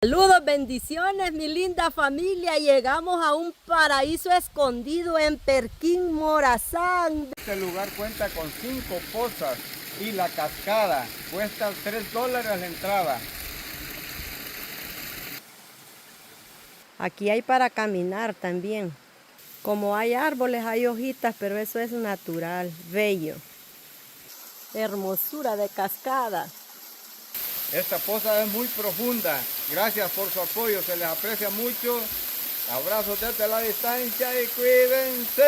Saludos, bendiciones, mi linda familia. Llegamos a un paraíso escondido en Perquín, Morazán. Este lugar cuenta con 5 pozas y la cascada. Cuesta $3 la entrada. Aquí hay para caminar también. Como hay árboles, hay hojitas, pero eso es natural, bello. Hermosura de cascada. Esta poza es muy profunda. Gracias por su apoyo, se les aprecia mucho. Abrazos desde la distancia y cuídense.